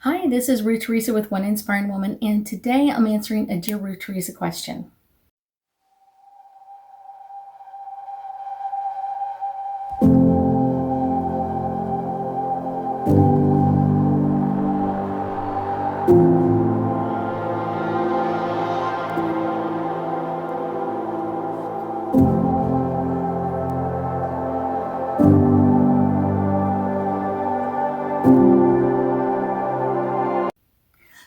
Hi, this is Ruth Theresa with One Inspiring Woman, and today I'm answering a Dear Ruth Theresa question.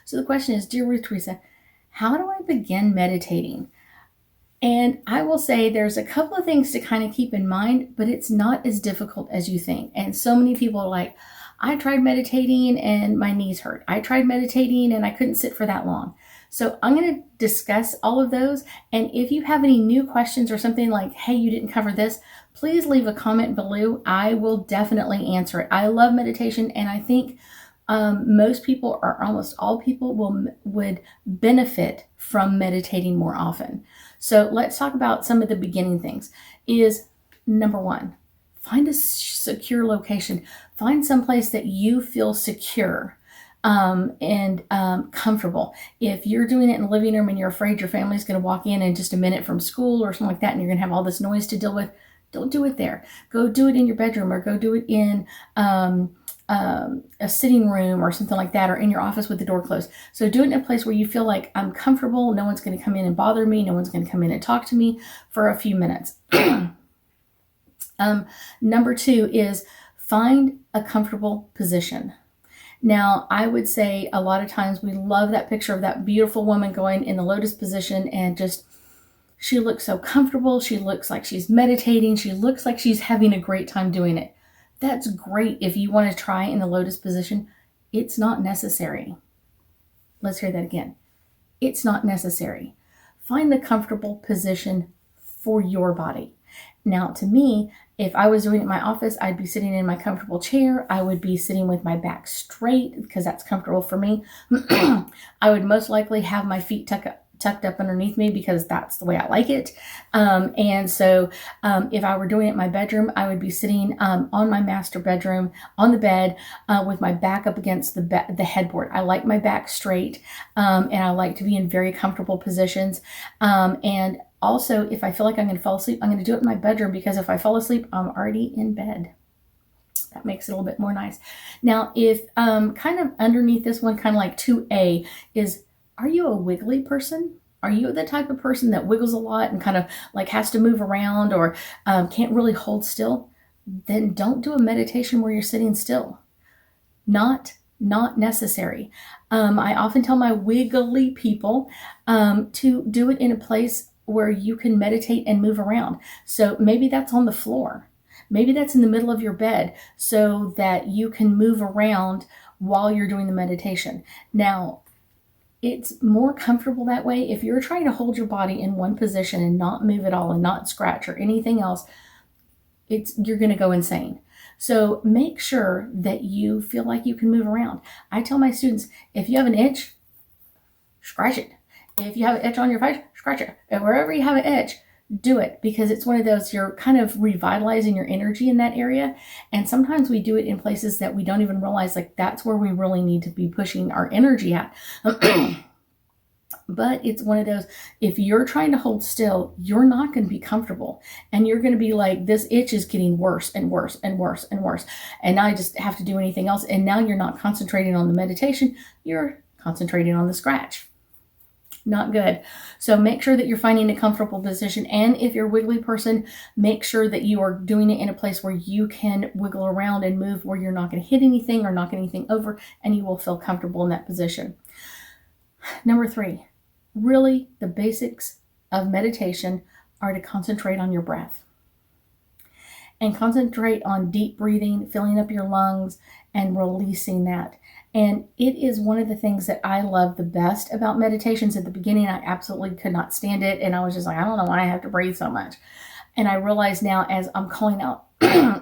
So the question is, Dear Ruth Theresa, how do I begin meditating? And I will say there's a couple of things to kind of keep in mind, but it's not as difficult as you think. And so many people are like, I tried meditating and my knees hurt. I tried meditating and I couldn't sit for that long. So I'm going to discuss all of those. And if you have any new questions or something like, hey, you didn't cover this, please leave a comment below. I will definitely answer it. I love meditation, and I think most people, or almost all people, would benefit from meditating more often. So let's talk about some of the beginning things. Is number one, find a secure location. Find someplace that you feel secure and comfortable. If you're doing it in the living room and you're afraid your family's going to walk in just a minute from school or something like that, and you're going to have all this noise to deal with, don't do it there. Go do it in your bedroom, or go do it in a sitting room or something like that, or in your office with the door closed. So do it in a place where you feel like I'm comfortable. No one's going to come in and bother me. No one's going to come in and talk to me for a few minutes. Number two is find a comfortable position. Now, I would say a lot of times we love that picture of that beautiful woman going in the lotus position, and just she looks so comfortable. She looks like she's meditating. She looks like she's having a great time doing it. That's great if you want to try in the lotus position. It's not necessary. Let's hear that again. It's not necessary. Find the comfortable position for your body. Now, to me, if I was doing it in my office, I'd be sitting in my comfortable chair. I would be sitting with my back straight because that's comfortable for me. I would most likely have my feet tucked up underneath me because that's the way I like it. And so if I were doing it in my bedroom, I would be sitting on my master bedroom on the bed with my back up against the headboard. I like my back straight, and I like to be in very comfortable positions. And also, if I feel like I'm going to fall asleep, I'm going to do it in my bedroom, because if I fall asleep, I'm already in bed. That makes it a little bit more nice. Now, if kind of underneath this one, kind of like 2A, is, are you a wiggly person? Are you the type of person that wiggles a lot and kind of like has to move around, or can't really hold still? Then don't do a meditation where you're sitting still. Not necessary. I often tell my wiggly people to do it in a place where you can meditate and move around. So maybe that's on the floor. Maybe that's in the middle of your bed so that you can move around while you're doing the meditation. Now, it's more comfortable that way. If you're trying to hold your body in one position and not move at all and not scratch or anything else, you're going to go insane. So make sure that you feel like you can move around. I tell my students, if you have an itch, scratch it. If you have an itch on your face, scratch it. And wherever you have an itch, do it, because it's one of those, you're kind of revitalizing your energy in that area. And sometimes we do it in places that we don't even realize, like that's where we really need to be pushing our energy at. But it's one of those, if you're trying to hold still, you're not going to be comfortable, and you're going to be like, this itch is getting worse and worse and worse and worse, and I just have to do anything else. And now you're not concentrating on the meditation, you're concentrating on the scratch. Not good. So make sure that you're finding a comfortable position. And if you're a wiggly person, make sure that you are doing it in a place where you can wiggle around and move, where you're not going to hit anything or knock anything over, and you will feel comfortable in that position. Number three, really the basics of meditation are to concentrate on your breath. And concentrate on deep breathing, filling up your lungs, and releasing that. And it is one of the things that I love the best about meditations. At the beginning, I absolutely could not stand it. And I was just like, I don't know why I have to breathe so much. And I realize now, as I'm calling out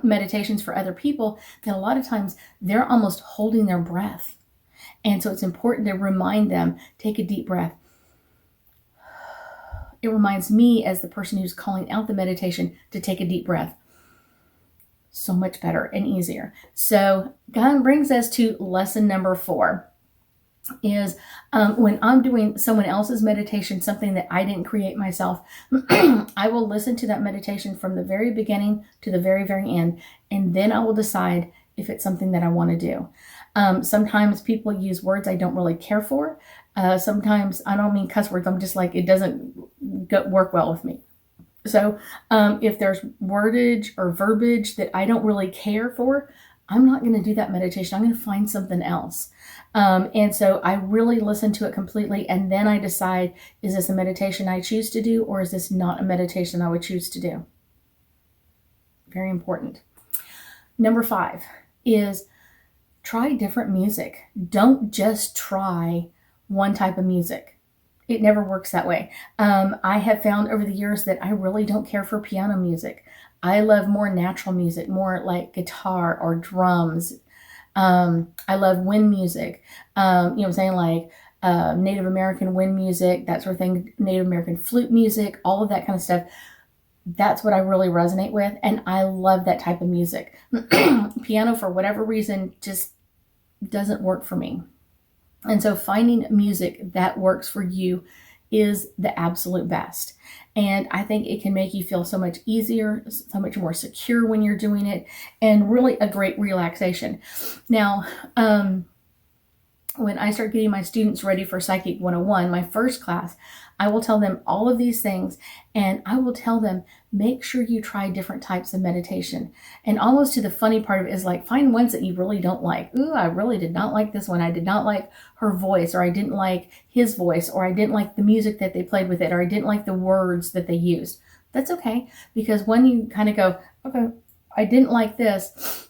meditations for other people, that a lot of times they're almost holding their breath. And so it's important to remind them, take a deep breath. It reminds me, as the person who's calling out the meditation, to take a deep breath. So much better and easier. So that brings us to lesson number 4. is when I'm doing someone else's meditation, something that I didn't create myself, I will listen to that meditation from the very beginning to the very, very end, and then I will decide if it's something that I want to do. Sometimes people use words I don't really care for. Sometimes I don't mean cuss words. I'm just like, it doesn't work well with me. So if there's wordage or verbiage that I don't really care for, I'm not going to do that meditation. I'm going to find something else. And so I really listen to it completely. And then I decide, is this a meditation I choose to do, or is this not a meditation I would choose to do? Very important. Number 5 is try different music. Don't just try one type of music. It never works that way. I have found over the years that I really don't care for piano music. I love more natural music, more like guitar or drums. I love wind music. You know what I'm saying? Like Native American wind music, that sort of thing, Native American flute music, all of that kind of stuff. That's what I really resonate with. And I love that type of music. Piano, for whatever reason, just doesn't work for me. And so finding music that works for you is the absolute best. And I think it can make you feel so much easier, so much more secure when you're doing it, and really a great relaxation. Now, when I start getting my students ready for Psychic 101, my first class, I will tell them all of these things, and I will tell them, make sure you try different types of meditation. And almost to the funny part of it is like, find ones that you really don't like. Ooh, I really did not like this one. I did not like her voice, or I didn't like his voice, or I didn't like the music that they played with it, or I didn't like the words that they used. That's okay, because when you kind of go, okay, I didn't like this,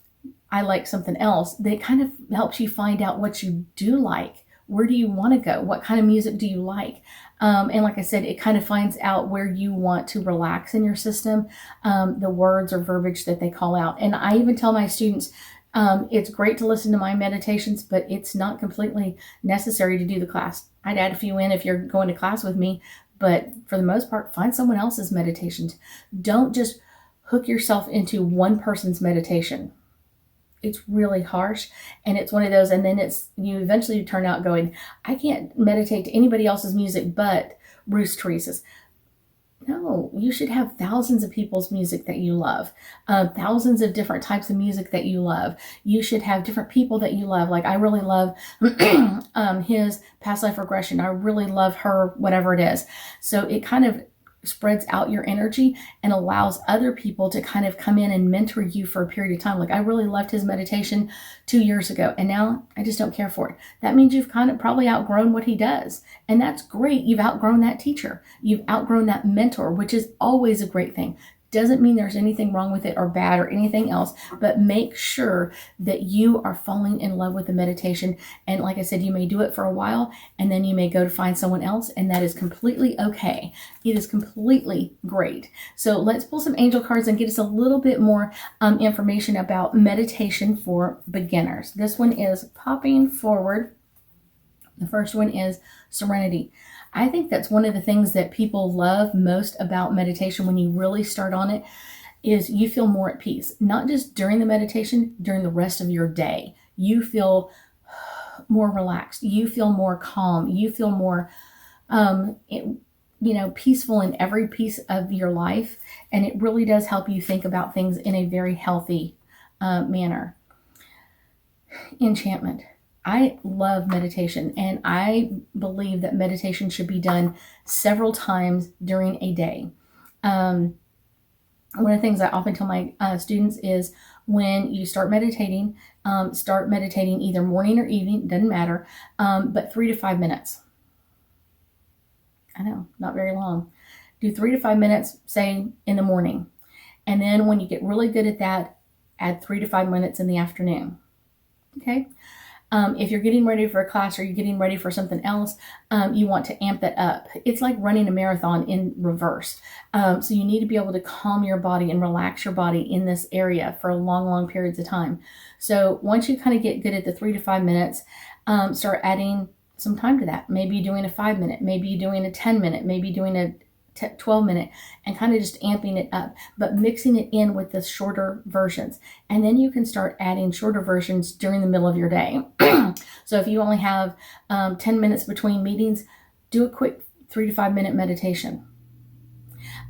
I like something else, that kind of helps you find out what you do like. Where do you want to go? What kind of music do you like? And like I said, it kind of finds out where you want to relax in your system, the words or verbiage that they call out. And I even tell my students, it's great to listen to my meditations, but it's not completely necessary to do the class. I'd add a few in if you're going to class with me, but for the most part, find someone else's meditations. Don't just hook yourself into one person's meditation. It's really harsh, and it's one of those, and then you eventually turn out going, I can't meditate to anybody else's music but Ruth Theresa's. No, you should have thousands of people's music that you love, thousands of different types of music that you love. You should have different people that you love. Like I really love his past life regression. I really love her, whatever it is. So it kind of spreads out your energy and allows other people to kind of come in and mentor you for a period of time. Like I really loved his meditation 2 years ago, and now I just don't care for it. That means you've kind of probably outgrown what he does. And that's great. You've outgrown that teacher. You've outgrown that mentor, which is always a great thing. Doesn't mean there's anything wrong with it or bad or anything else, but make sure that you are falling in love with the meditation. And like I said, you may do it for a while, and then you may go to find someone else, and that is completely okay. It is completely great. So let's pull some angel cards and get us a little bit more information about meditation for beginners. This one is popping forward. The first one is Serenity. I think that's one of the things that people love most about meditation when you really start on it, is you feel more at peace. Not just during the meditation, during the rest of your day. You feel more relaxed. You feel more calm. You feel more, peaceful in every piece of your life. And it really does help you think about things in a very healthy manner. Enchantment. I love meditation, and I believe that meditation should be done several times during a day. One of the things I often tell my students is when you start meditating either morning or evening, doesn't matter, but 3 to 5 minutes. I know, not very long. Do 3 to 5 minutes, say, in the morning. And then when you get really good at that, add 3 to 5 minutes in the afternoon. Okay? If you're getting ready for a class or you're getting ready for something else, you want to amp that up. It's like running a marathon in reverse. So you need to be able to calm your body and relax your body in this area for long, long periods of time. So once you kind of get good at the 3 to 5 minutes, start adding some time to that. Maybe you're doing a 5 minute, maybe you're doing a 10 minute, maybe you're doing a 12 minute, and kind of just amping it up, but mixing it in with the shorter versions. And then you can start adding shorter versions during the middle of your day. So if you only have 10 minutes between meetings, do a quick 3 to 5 minute meditation.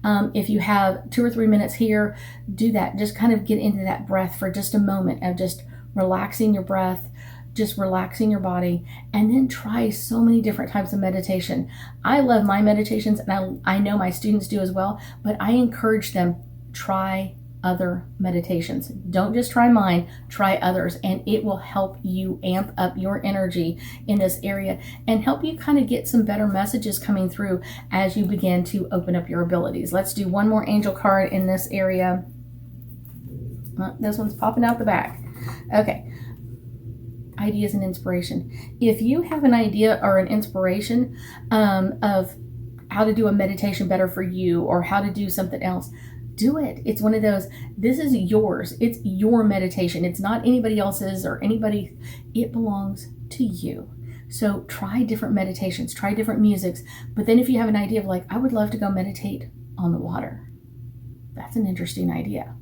If you have 2 or 3 minutes here, do that. Just kind of get into that breath for just a moment of just relaxing your breath, just relaxing your body, and then try so many different types of meditation. I love my meditations, and I know my students do as well, but I encourage them, try other meditations. Don't just try mine, try others, and it will help you amp up your energy in this area and help you kind of get some better messages coming through as you begin to open up your abilities. Let's do one more angel card in this area. This one's popping out the back. Okay. Ideas and inspiration. If you have an idea or an inspiration of how to do a meditation better for you or how to do something else, do it. It's one of those, this is yours. It's your meditation. It's not anybody else's or anybody. It belongs to you. So try different meditations, try different musics. But then if you have an idea of like, I would love to go meditate on the water. That's an interesting idea.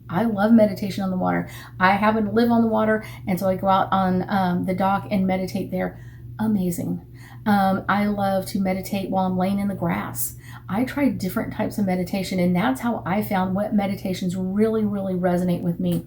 I love meditation on the water. I happen to live on the water, and so I go out on the dock and meditate there. Amazing. I love to meditate while I'm laying in the grass. I try different types of meditation, and that's how I found what meditations really, really resonate with me.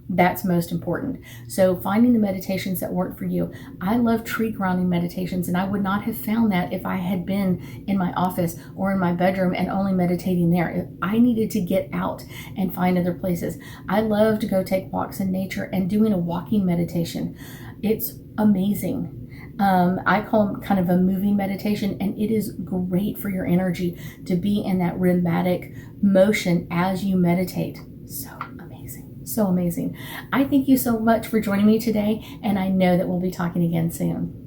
That's most important. So finding the meditations that work for you. I love tree grounding meditations, and I would not have found that if I had been in my office or in my bedroom and only meditating there. I needed to get out and find other places. I love to go take walks in nature and doing a walking meditation. It's amazing. I call them kind of a moving meditation, and it is great for your energy to be in that rhythmic motion as you meditate. So amazing. I thank you so much for joining me today, and I know that we'll be talking again soon.